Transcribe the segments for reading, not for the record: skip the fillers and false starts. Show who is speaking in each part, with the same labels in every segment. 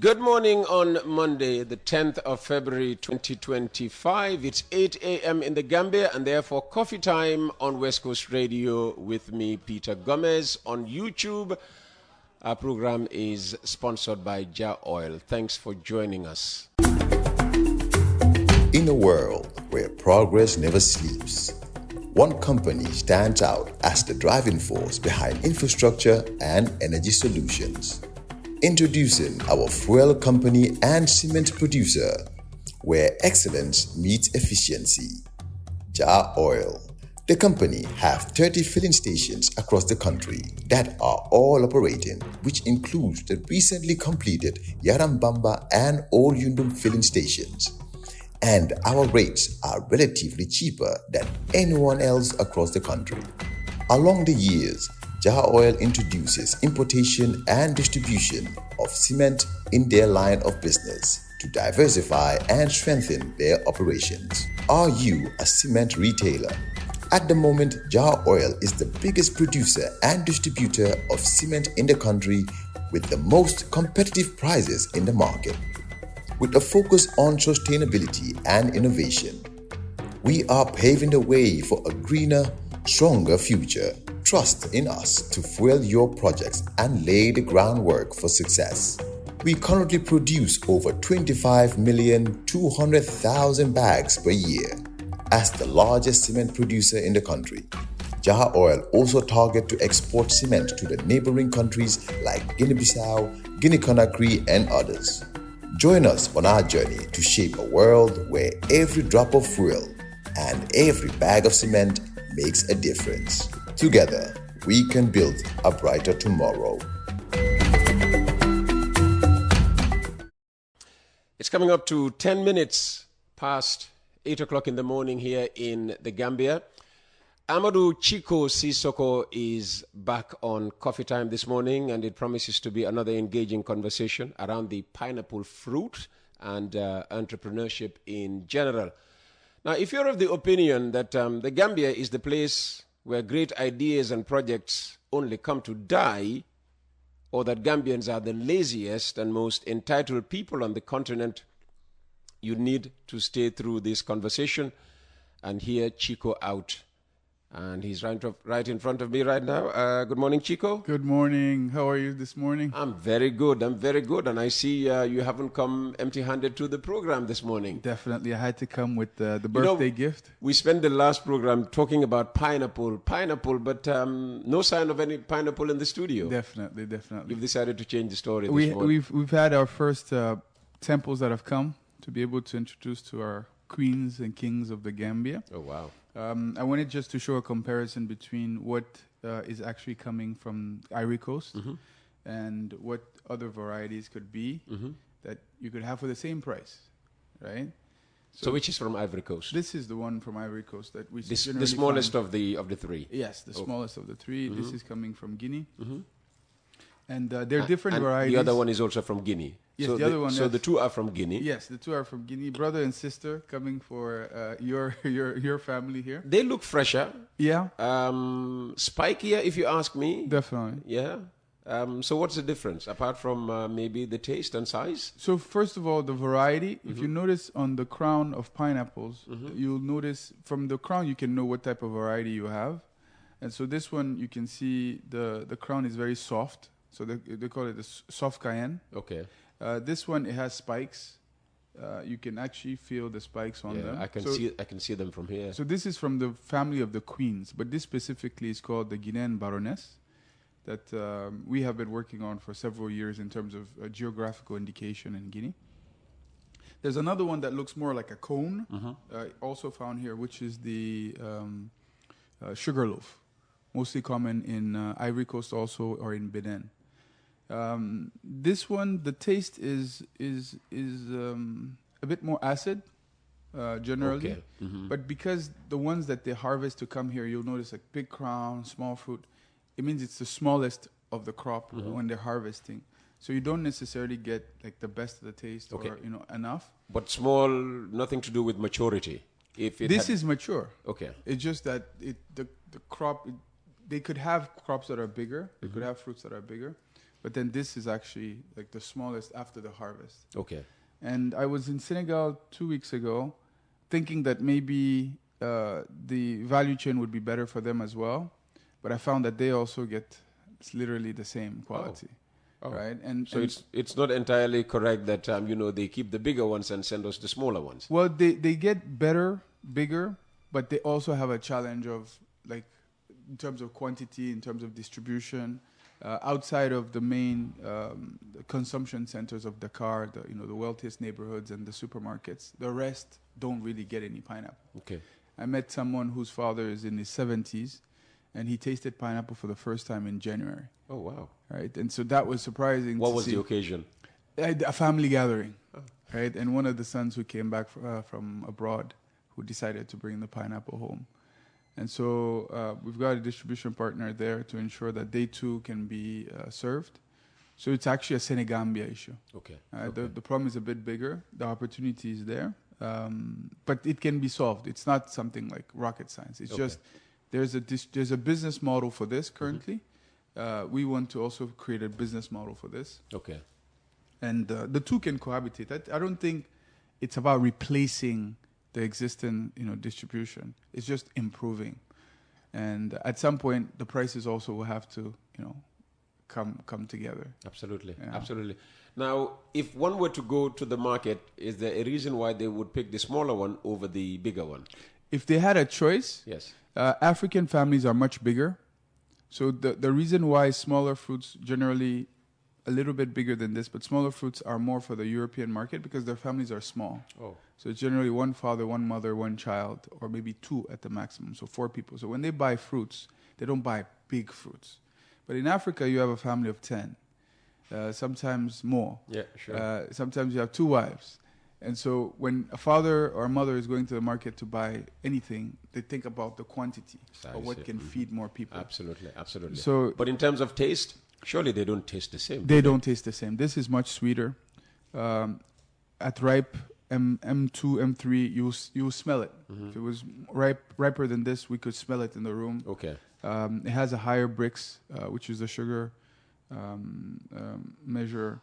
Speaker 1: Good morning on Monday, the 10th of February 2025. It's 8 a.m. in the Gambia and therefore coffee time on West Coast Radio with me, Peter Gomez. On YouTube, our program is sponsored by Jar Oil. Thanks for joining us.
Speaker 2: In a world where progress never sleeps, one company stands out as the driving force behind infrastructure and energy solutions. Introducing our fuel company and cement producer, where excellence meets efficiency. Jar Oil. The company have 30 filling stations across the country that are all operating, which includes the recently completed Yarambamba and Old Yundum filling stations. And our rates are relatively cheaper than anyone else across the country. Along the years, Jar Oil introduces importation and distribution of cement in their line of business to diversify and strengthen their operations. Are you a cement retailer? At the moment, Jar Oil is the biggest producer and distributor of cement in the country with the most competitive prices in the market. With a focus on sustainability and innovation, we are paving the way for a greener, stronger future. Trust in us to fuel your projects and lay the groundwork for success. We currently produce over 25,200,000 bags per year. As the largest cement producer in the country, Jar Oil also targets to export cement to the neighboring countries like Guinea-Bissau, Guinea-Conakry, and others. Join us on our journey to shape a world where every drop of fuel and every bag of cement makes a difference. Together, we can build a brighter tomorrow.
Speaker 1: It's coming up to 10 minutes past 8 o'clock in the morning here in the Gambia. Amadou Chico Sissoko is back on Coffee Time this morning, and it promises to be another engaging conversation around the pineapple fruit and entrepreneurship in general. Now, if you're of the opinion that the Gambia is the place where great ideas and projects only come to die, or that Gambians are the laziest and most entitled people on the continent, you need to stay through this conversation and hear Chico out. And he's right in front of me right now. Good morning, Chico.
Speaker 3: Good morning. How are you this morning?
Speaker 1: I'm very good. And I see you haven't come empty-handed to the program this morning.
Speaker 3: Definitely. I had to come with the birthday gift.
Speaker 1: We spent the last program talking about pineapple, but no sign of any pineapple in the studio.
Speaker 3: Definitely.
Speaker 1: You've decided to change the story this morning.
Speaker 3: We've had our first temples that have come to be able to introduce to our queens and kings of the Gambia.
Speaker 1: Oh, wow.
Speaker 3: I wanted just to show a comparison between what is actually coming from Ivory Coast and what other varieties could be that you could have for the same price, right?
Speaker 1: So which is from Ivory Coast?
Speaker 3: This is the one from Ivory Coast that we
Speaker 1: the smallest of the three.
Speaker 3: Yes, the smallest of the three. This is coming from Guinea, and they're different varieties.
Speaker 1: The other one is also from Guinea.
Speaker 3: Yes,
Speaker 1: so
Speaker 3: the other one.
Speaker 1: So the two are from Guinea.
Speaker 3: Yes, the two are from Guinea. Brother and sister coming for your family here.
Speaker 1: They look fresher.
Speaker 3: Yeah.
Speaker 1: Spikier, if you ask me.
Speaker 3: Definitely.
Speaker 1: Yeah. So what's the difference apart from maybe the taste and size?
Speaker 3: So first of all, the variety. If you notice on the crown of pineapples, you'll notice from the crown you can know what type of variety you have. And so this one you can see the crown is very soft. So they call it the soft cayenne.
Speaker 1: Okay.
Speaker 3: This one, it has spikes. You can actually feel the spikes on them.
Speaker 1: I can see them from here.
Speaker 3: So this is from the family of the queens, but this specifically is called the Guinean Baroness that we have been working on for several years in terms of geographical indication in Guinea. There's another one that looks more like a cone, also found here, which is the sugarloaf, mostly common in Ivory Coast also or in Benin. This one, the taste is a bit more acid, generally.
Speaker 1: Okay.
Speaker 3: But because the ones that they harvest to come here, you'll notice like big crown, small fruit. It means it's the smallest of the crop when they're harvesting. So you don't necessarily get like the best of the taste or enough.
Speaker 1: But small, nothing to do with maturity.
Speaker 3: This is mature.
Speaker 1: Okay.
Speaker 3: It's just that the crop. They could have crops that are bigger. They could have fruits that are bigger. but then this is actually like the smallest after the harvest.
Speaker 1: Okay.
Speaker 3: And I was in Senegal 2 weeks ago, thinking that maybe the value chain would be better for them as well, but I found that they also get literally the same quality.
Speaker 1: Oh.
Speaker 3: Right,
Speaker 1: So it's not entirely correct that they keep the bigger ones and send us the smaller ones.
Speaker 3: Well, they get better, bigger, but they also have a challenge of like in terms of quantity, in terms of distribution, outside of the main consumption centers of Dakar, the wealthiest neighborhoods and the supermarkets. The rest don't really get any pineapple.
Speaker 1: Okay.
Speaker 3: I met someone whose father is in his 70s, and he tasted pineapple for the first time in January.
Speaker 1: Oh, wow.
Speaker 3: Right, and so that was surprising.
Speaker 1: What was the occasion?
Speaker 3: A family gathering, right? And one of the sons who came back from abroad, who decided to bring the pineapple home. And so we've got a distribution partner there to ensure that they too can be served. So it's actually a Senegambia issue.
Speaker 1: Okay.
Speaker 3: The problem is a bit bigger. The opportunity is there, but it can be solved. It's not something like rocket science. It's just there's a business model for this currently. We want to also create a business model for this.
Speaker 1: Okay.
Speaker 3: And the two can cohabitate. I don't think it's about replacing the existing, distribution. It's just improving. And at some point, the prices also will have to, come together.
Speaker 1: Absolutely.
Speaker 3: Yeah.
Speaker 1: Absolutely. Now, if one were to go to the market, is there a reason why they would pick the smaller one over the bigger one?
Speaker 3: If they had a choice,
Speaker 1: yes.
Speaker 3: African families are much bigger. So the reason why smaller fruits generally a little bit bigger than this, but smaller fruits are more for the European market because their families are small.
Speaker 1: Oh.
Speaker 3: So it's generally one father, one mother, one child, or maybe two at the maximum, so 4 people. So when they buy fruits, they don't buy big fruits. But in Africa, you have a family of 10, sometimes more.
Speaker 1: Yeah, sure.
Speaker 3: Sometimes you have 2 wives. And so when a father or a mother is going to the market to buy anything, they think about the quantity of what can feed more people.
Speaker 1: Absolutely, absolutely.
Speaker 3: So,
Speaker 1: but in terms of taste, surely they don't taste the same.
Speaker 3: They don't taste the same. This is much sweeter. At ripe, M2, M3, you'll smell it.
Speaker 1: Mm-hmm.
Speaker 3: If it was riper than this, we could smell it in the room.
Speaker 1: Okay.
Speaker 3: It has a higher Brix, which is the sugar measure,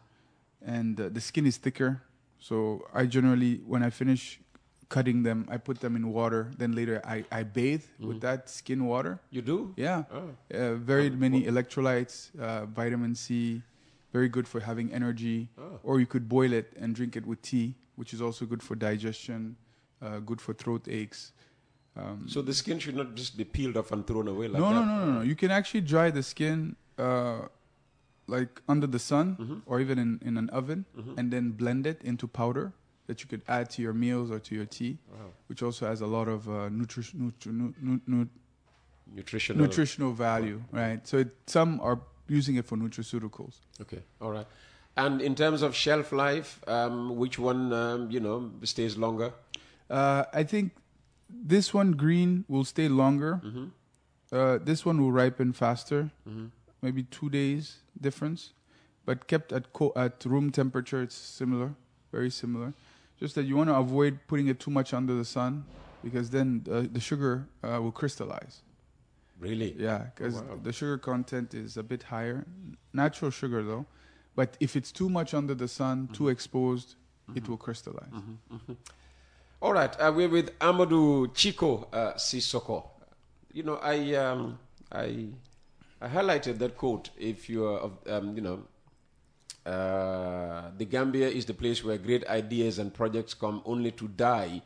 Speaker 3: and the skin is thicker. So I generally, when I finish cutting them, I put them in water. Then later I bathe with that skin water.
Speaker 1: You do?
Speaker 3: Yeah.
Speaker 1: Oh.
Speaker 3: Very many electrolytes, vitamin C, very good for having energy.
Speaker 1: Oh.
Speaker 3: Or you could boil it and drink it with tea, which is also good for digestion, good for throat aches.
Speaker 1: So the skin should not just be peeled off and thrown away like that?
Speaker 3: No. You can actually dry the skin like under the sun or even in an oven and then blend it into powder that you could add to your meals or to your tea, which also has a lot of nutritional value, right? So some are using it for nutraceuticals.
Speaker 1: Okay, all right. And in terms of shelf life, which one, stays longer?
Speaker 3: I think this one, green, will stay longer. This one will ripen faster, maybe 2 days difference. But kept at room temperature, it's similar, very similar. Just that you want to avoid putting it too much under the sun because then the sugar will crystallize.
Speaker 1: Really?
Speaker 3: Yeah, because the sugar content is a bit higher. Natural sugar, though. But if it's too much under the sun, too exposed, it will crystallize.
Speaker 1: All right. We're with Amadou Chico Sissoko. I highlighted that quote. If you are, the Gambia is the place where great ideas and projects come only to die,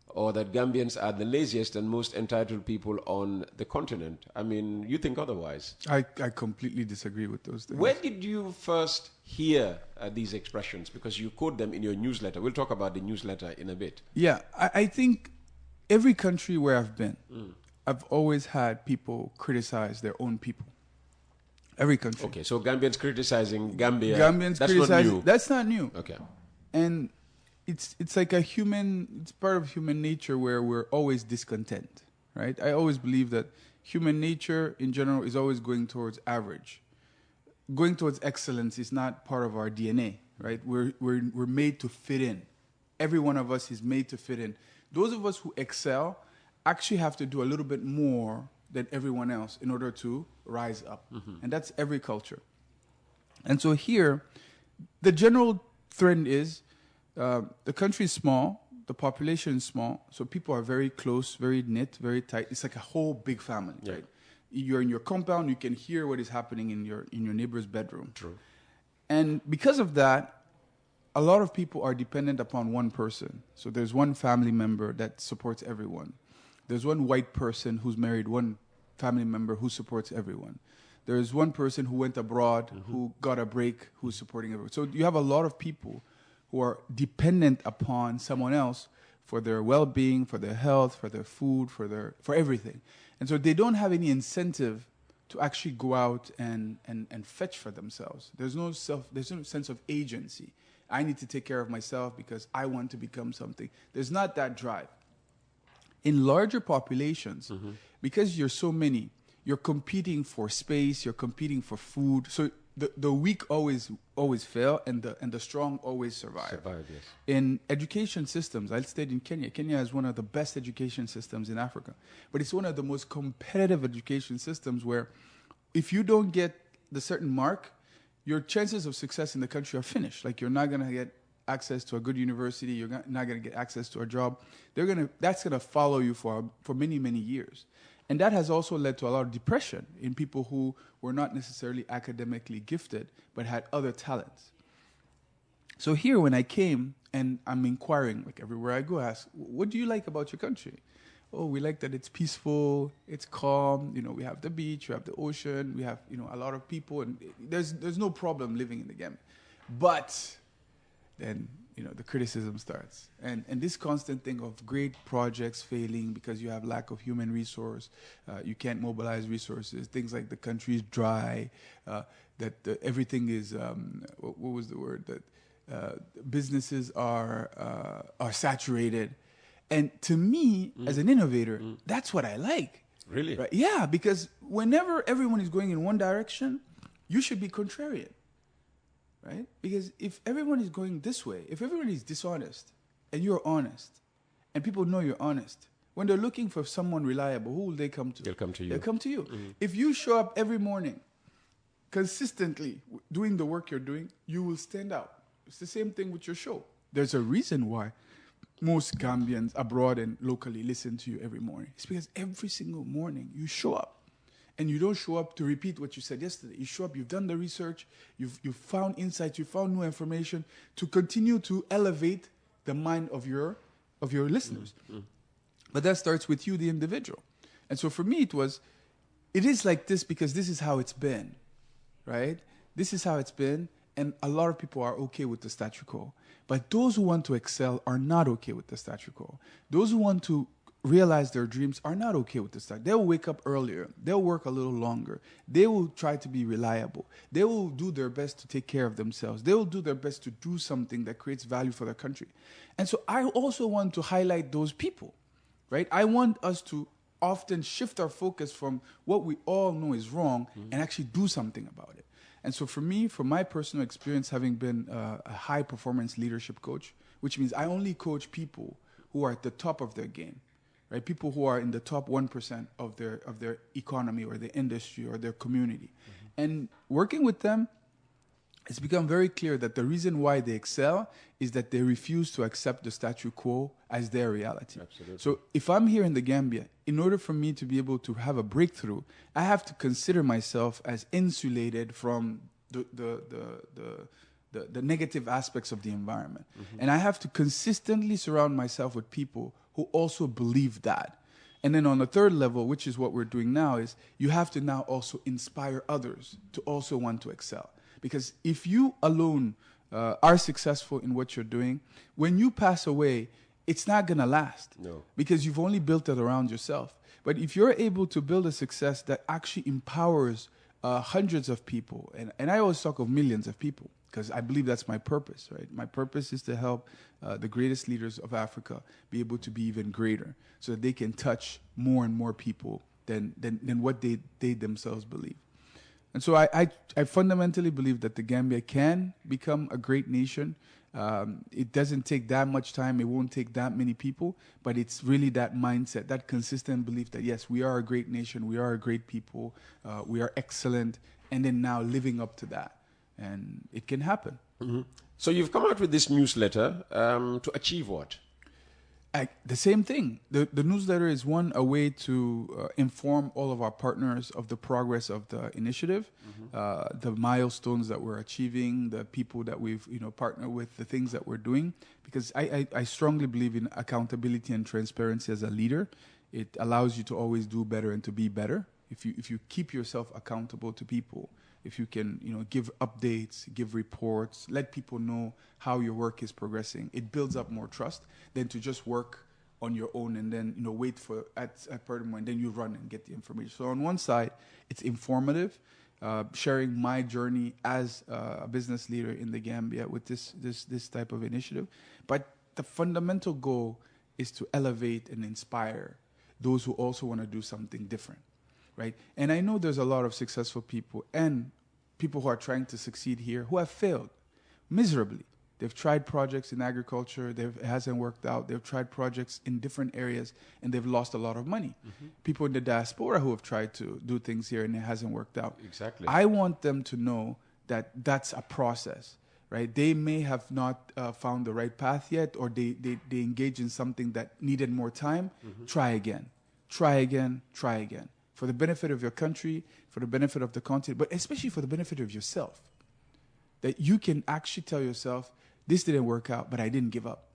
Speaker 1: or that Gambians are the laziest and most entitled people on the continent. I mean, you think otherwise?
Speaker 3: I completely disagree with those things.
Speaker 1: Where did you first hear these expressions? Because you quote them in your newsletter. We'll talk about the newsletter in a bit.
Speaker 3: Yeah, I think every country where I've been, I've always had people criticize their own people. Every country.
Speaker 1: Okay, so Gambians criticizing Gambia.
Speaker 3: Gambians
Speaker 1: that's
Speaker 3: criticizing.
Speaker 1: not new.
Speaker 3: That's not new.
Speaker 1: Okay.
Speaker 3: And it's like it's part of human nature where we're always discontent, right? I always believe that human nature in general is always going towards average. Going towards excellence is not part of our DNA, right? We're made to fit in. Every one of us is made to fit in. Those of us who excel actually have to do a little bit more than everyone else in order to rise up. And that's every culture. And so here, the general trend is the country is small, the population is small, so people are very close, very knit, very tight. It's like a whole big family, right? You're in your compound, you can hear what is happening in your neighbor's bedroom.
Speaker 1: True.
Speaker 3: And because of that, a lot of people are dependent upon one person. So there's one family member that supports everyone. There's one white person who's married one family member who supports everyone. There's one person who went abroad, who got a break, who's supporting everyone. So you have a lot of people who are dependent upon someone else for their well-being, for their health, for their food, for everything. And so they don't have any incentive to actually go out and fetch for themselves. There's no sense of agency. I need to take care of myself because I want to become something. There's not that drive. In larger populations, because you're so many, you're competing for space, you're competing for food. So the weak always fail, and the strong always survive.
Speaker 1: Yes.
Speaker 3: In education systems, I stayed in Kenya. Kenya is one of the best education systems in Africa, but it's one of the most competitive education systems where if you don't get the certain mark, your chances of success in the country are finished. Like, you're not going to get access to a good university. You're not going to get access to a job. That's going to follow you for many, many years. And that has also led to a lot of depression in people who were not necessarily academically gifted, but had other talents. So here, when I came and I'm inquiring, like everywhere I go, I ask, what do you like about your country? Oh, we like that it's peaceful, it's calm, we have the beach, we have the ocean, we have, a lot of people, and there's no problem living in the Gambia. But then, the criticism starts. And this constant thing of great projects failing because you have lack of human resource, you can't mobilize resources, things like the country is dry, that everything is, what was the word, that businesses are saturated. And to me, as an innovator, that's what I like.
Speaker 1: Really?
Speaker 3: Right? Yeah, because whenever everyone is going in one direction, you should be contrarian. Right? Because if everyone is going this way, if everyone is dishonest and you're honest, and people know you're honest, when they're looking for someone reliable, who will they come to?
Speaker 1: They'll come to you.
Speaker 3: They'll come to you. If you show up every morning consistently doing the work you're doing, you will stand out. It's the same thing with your show. There's a reason why most Gambians abroad and locally listen to you every morning. It's because every single morning you show up. And you don't show up to repeat what you said yesterday. You show up, you've done the research, you've found insights, you found new information to continue to elevate the mind of your listeners. But that starts with you, the individual. And so for me, it is like this because this is how it's been, right? This is how it's been, and a lot of people are okay with the statu quo. But those who want to excel are not okay with the statu quo. Those who want to realize their dreams are not okay with this. They'll wake up earlier. They'll work a little longer. They will try to be reliable. They will do their best to take care of themselves. They will do their best to do something that creates value for their country. And so I also want to highlight those people, right? I want us to often shift our focus from what we all know is wrong and actually do something about it. And so for me, from my personal experience, having been a high-performance leadership coach, which means I only coach people who are at the top of their game, right? People who are in the top 1% of their economy or their industry or their community. And working with them, it's become very clear that the reason why they excel is that they refuse to accept the statu quo as their reality.
Speaker 1: Absolutely.
Speaker 3: So if I'm here in the Gambia, in order for me to be able to have a breakthrough, I have to consider myself as insulated from the negative aspects of the environment. And I have to consistently surround myself with people who also believe that. And then on the third level, which is what we're doing now, is you have to now also inspire others to also want to excel. Because if you alone are successful in what you're doing, when you pass away, it's not going to last.
Speaker 1: No.
Speaker 3: Because you've only built it around yourself. But if you're able to build a success that actually empowers hundreds of people, and I always talk of millions of people, because I believe that's my purpose, right? My purpose is to help the greatest leaders of Africa be able to be even greater so that they can touch more and more people than what they themselves believe. And so I fundamentally believe that the Gambia can become a great nation. It doesn't take that much time. It won't take that many people. But it's really that mindset, that consistent belief that, yes, we are a great nation. We are a great people. We are excellent. And then now living up to that. and it can happen.
Speaker 1: So you've come out with this newsletter to achieve what?
Speaker 3: The same thing. The newsletter is a way to inform all of our partners of the progress of the initiative, the milestones that we're achieving, the people that we've partnered with, the things that we're doing. Because I strongly believe in accountability and transparency as a leader. It allows you to always do better and to be better. If you keep yourself accountable to people, if you can give updates, give reports, let people know how your work is progressing, it builds up more trust than to just work on your own and then wait for at a certain point, then you run and get the information. So on one side, it's informative, sharing my journey as a business leader in the Gambia with this type of initiative. But the fundamental goal is to elevate and inspire those who also want to do something different. Right? And I know there's a lot of successful people and people who are trying to succeed here who have failed miserably. They've tried projects in agriculture, it hasn't worked out. They've tried projects in different areas and they've lost a lot of money. People in the diaspora who have tried to do things here and it hasn't worked out.
Speaker 1: Exactly.
Speaker 3: I want them to know that that's a process. Right? They may have not found the right path yet, or they engage in something that needed more time. Try again. Try again. Try again. For the benefit of your country, for the benefit of the continent, but especially for the benefit of yourself. That you can actually tell yourself, this didn't work out, but I didn't give up.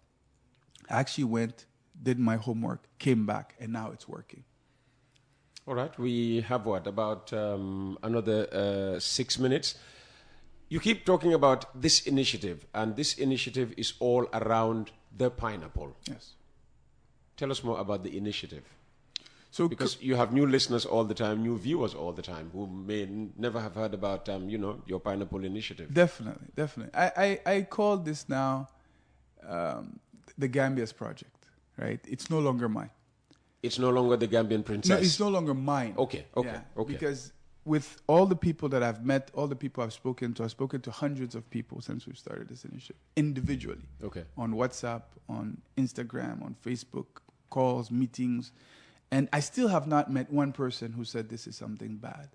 Speaker 3: I actually went, did my homework, came back, and now it's working.
Speaker 1: All right, we have about another 6 minutes. You keep talking about this initiative, and this initiative is all around the pineapple.
Speaker 3: Yes.
Speaker 1: Tell us more about the initiative.
Speaker 3: So
Speaker 1: because you have new listeners all the time, new viewers all the time, who may never have heard about, your pineapple initiative.
Speaker 3: Definitely. I call this now the Gambia's project, right? It's no longer mine.
Speaker 1: It's no longer the Gambian princess.
Speaker 3: No, it's no longer mine.
Speaker 1: Okay.
Speaker 3: Because with all the people that I've met, all the people I've spoken to hundreds of people since we've started this initiative, individually.
Speaker 1: Okay.
Speaker 3: On WhatsApp, on Instagram, on Facebook, calls, meetings. And I still have not met one person who said this is something bad.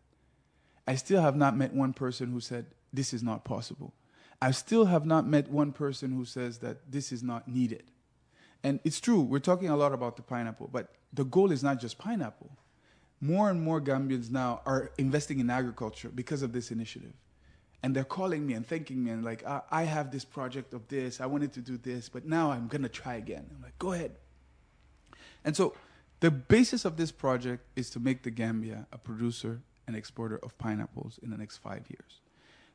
Speaker 3: I still have not met one person who said this is not possible. I still have not met one person who says that this is not needed. And it's true, we're talking a lot about the pineapple, but the goal is not just pineapple. More and more Gambians now are investing in agriculture because of this initiative. And they're calling me and thanking me and like, I have this project of this, I wanted to do this, but now I'm going to try again. I'm like, go ahead. And so the basis of this project is to make the Gambia a producer and exporter of pineapples in the next 5 years.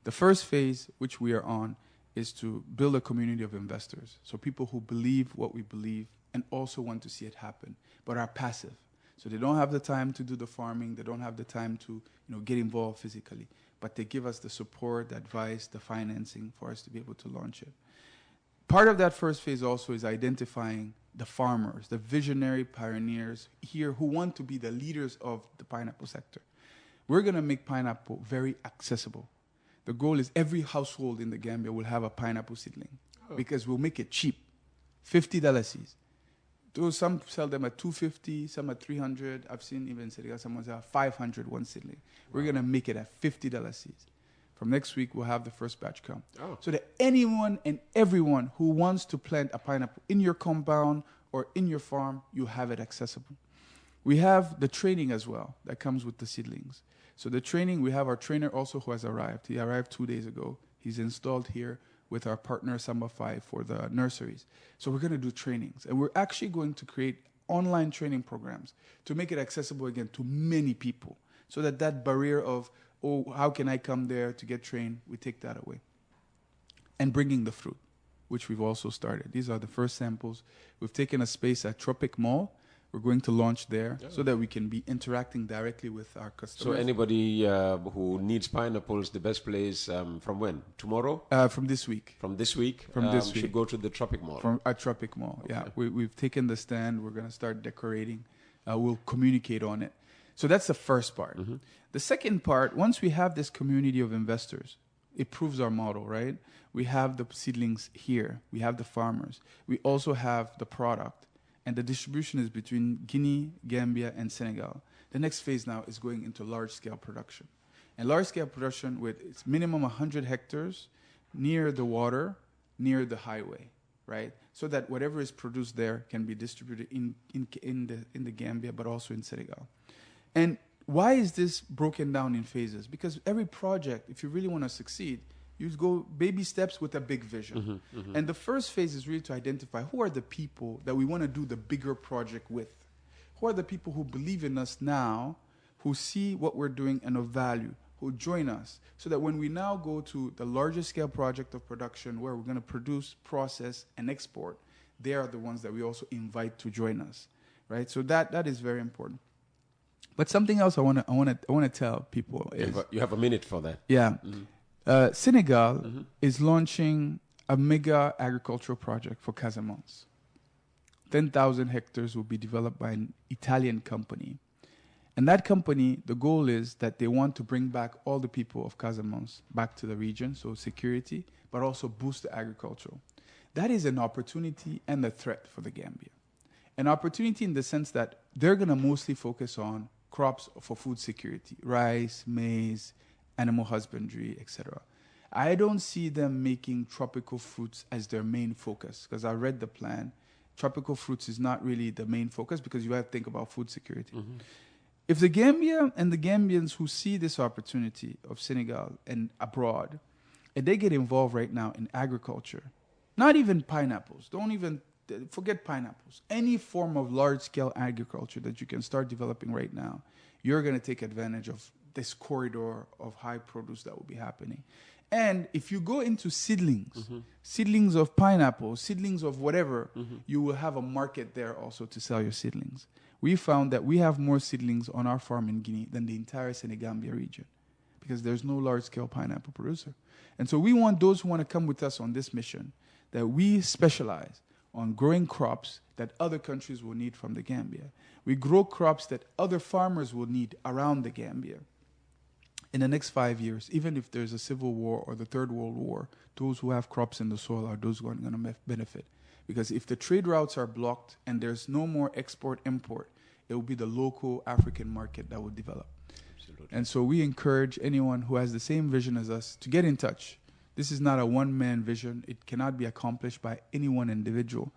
Speaker 3: The first phase, which we are on, is to build a community of investors. So people who believe what we believe and also want to see it happen, but are passive. So they don't have the time to do the farming, they don't have the time to get involved physically, but they give us the support, the advice, the financing for us to be able to launch it. Part of that first phase also is identifying the farmers, the visionary pioneers here who want to be the leaders of the pineapple sector. We're going to make pineapple very accessible. The goal is every household in the Gambia will have a pineapple seedling because we'll make it cheap, $50. Some sell them at $250, some at $300. I've seen even someone sell $500 one seedling. We're going to make it at $50 seeds. From next week, we'll have the first batch come. So that anyone and everyone who wants to plant a pineapple in your compound or in your farm, you have it accessible. We have the training as well that comes with the seedlings. So the training, we have our trainer also who has arrived. He arrived 2 days ago. He's installed here with our partner Samba 5 for the nurseries. So we're going to do trainings. And we're actually going to create online training programs to make it accessible again to many people so that barrier of, how can I come there to get trained? We take that away. And bringing the fruit, which we've also started. These are the first samples. We've taken a space at Tropic Mall. We're going to launch there so that we can be interacting directly with our customers.
Speaker 1: So anybody who needs pineapples, the best place from when? Tomorrow?
Speaker 3: From this week.
Speaker 1: From this week?
Speaker 3: From this week.
Speaker 1: Should go to the Tropic Mall.
Speaker 3: At Tropic Mall,
Speaker 1: okay.
Speaker 3: Yeah. We've taken the stand. We're going to start decorating. We'll communicate on it. So that's the first part. Mm-hmm. The second part, once we have this community of investors, it proves our model, right? We have the seedlings here. We have the farmers. We also have the product. And the distribution is between Guinea, Gambia, and Senegal. The next phase now is going into large-scale production. And large-scale production with its minimum 100 hectares near the water, near the highway, right? So that whatever is produced there can be distributed in the Gambia, but also in Senegal. And why is this broken down in phases? Because every project, if you really want to succeed, you go baby steps with a big vision. And the first phase is really to identify who are the people that we want to do the bigger project with. Who are the people who believe in us now, who see what we're doing and of value, who join us, so that when we now go to the largest scale project of production where we're going to produce, process, and export, they are the ones that we also invite to join us, right? So that is very important. But something else I want to tell people is
Speaker 1: You have a minute for that.
Speaker 3: yeah, Senegal is launching a mega agricultural project for Casamance. 10,000 hectares will be developed by an Italian company. And that company, the goal is that they want to bring back all the people of Casamance back to the region, so security, but also boost the agriculture. That is an opportunity and a threat for the Gambia. An opportunity in the sense that they're going to mostly focus on crops for food security, rice, maize, animal husbandry, etc. I don't see them making tropical fruits as their main focus, because I read the plan. Tropical fruits is not really the main focus because you have to think about food security. If the Gambia and the Gambians who see this opportunity of Senegal and abroad, and they get involved right now in agriculture, not even pineapples, don't even forget pineapples, any form of large-scale agriculture that you can start developing right now, you're going to take advantage of this corridor of high produce that will be happening. And if you go into seedlings, seedlings of pineapple, seedlings of whatever, you will have a market there also to sell your seedlings. We found that we have more seedlings on our farm in Guinea than the entire Senegambia region because there's no large-scale pineapple producer. And so we want those who want to come with us on this mission, that we specialize on growing crops that other countries will need from the Gambia. We grow crops that other farmers will need around the Gambia. In the next 5 years, even if there's a civil war or the Third World War, those who have crops in the soil are those who are going to benefit. Because if the trade routes are blocked and there's no more export-import, it will be the local African market that will develop. Absolutely. And so we encourage anyone who has the same vision as us to get in touch. This is not a one-man vision. It cannot be accomplished by any one individual.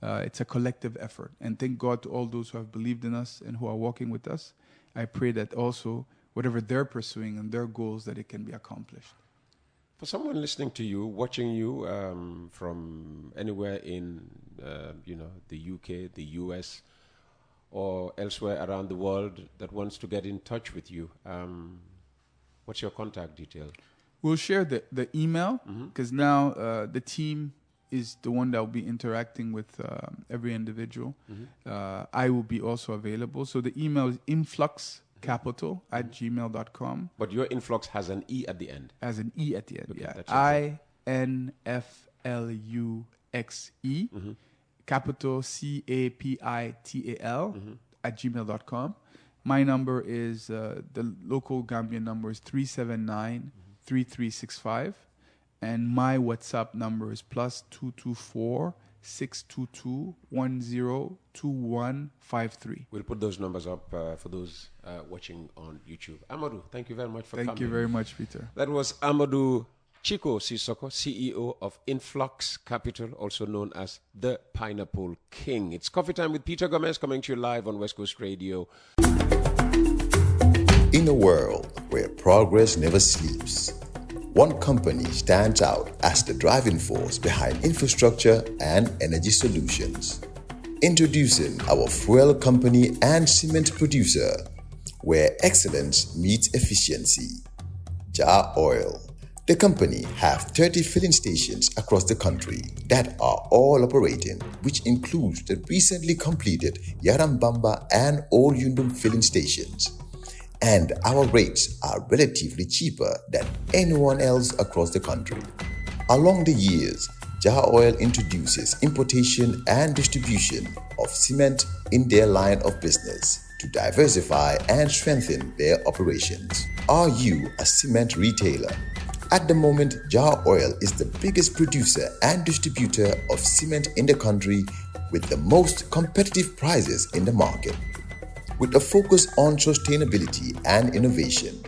Speaker 3: It's a collective effort. And thank God to all those who have believed in us and who are walking with us. I pray that also whatever they're pursuing and their goals, that it can be accomplished.
Speaker 1: For someone listening to you, watching you from anywhere in, the UK, the US, or elsewhere around the world that wants to get in touch with you, what's your contact detail?
Speaker 3: We'll share the email because now the team is the one that will be interacting with every individual. I will be also available. So the email is influxcapital@gmail.com.
Speaker 1: But your influx has an E at the end.
Speaker 3: As an E at the end,
Speaker 1: Okay,
Speaker 3: yeah.
Speaker 1: that's okay.
Speaker 3: INFLUXE, capital CAPITAL @gmail.com. My number is, the local Gambian number is 379-3365. And my WhatsApp number is +224 622-102153.
Speaker 1: We'll put those numbers up for those watching on YouTube. Amadou, thank you very much for coming.
Speaker 3: Thank you very much, Peter.
Speaker 1: That was Amadou Chico Sissoko, CEO of Influx Capital, also known as the Pineapple King. It's Coffee Time with Peter Gomez, coming to you live on West Coast Radio.
Speaker 2: In a world where progress never sleeps, one company stands out as the driving force behind infrastructure and energy solutions. Introducing our fuel company and cement producer, where excellence meets efficiency. Jar Oil. The company have 30 filling stations across the country that are all operating, which includes the recently completed Yarambamba and Old Yundum filling stations. And our rates are relatively cheaper than anyone else across the country. Along the years, Jar Oil introduces importation and distribution of cement in their line of business to diversify and strengthen their operations. Are you a cement retailer? At the moment, Jar Oil is the biggest producer and distributor of cement in the country with the most competitive prices in the market. With a focus on sustainability and innovation,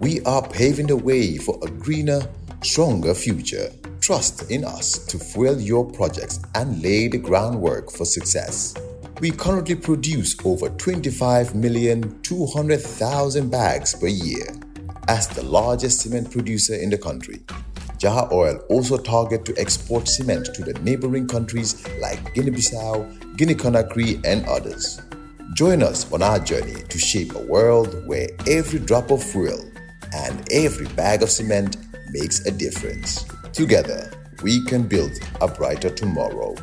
Speaker 2: We are paving the way for a greener, stronger future. Trust in us to fuel your projects and lay the groundwork for success. We currently produce over 25,200,000 bags per year. As the largest cement producer in the country, Jaha Oil also targets to export cement to the neighboring countries like Guinea-Bissau, Guinea-Conakry, and others. Join us on our journey to shape a world where every drop of fuel and every bag of cement makes a difference. Together, we can build a brighter tomorrow.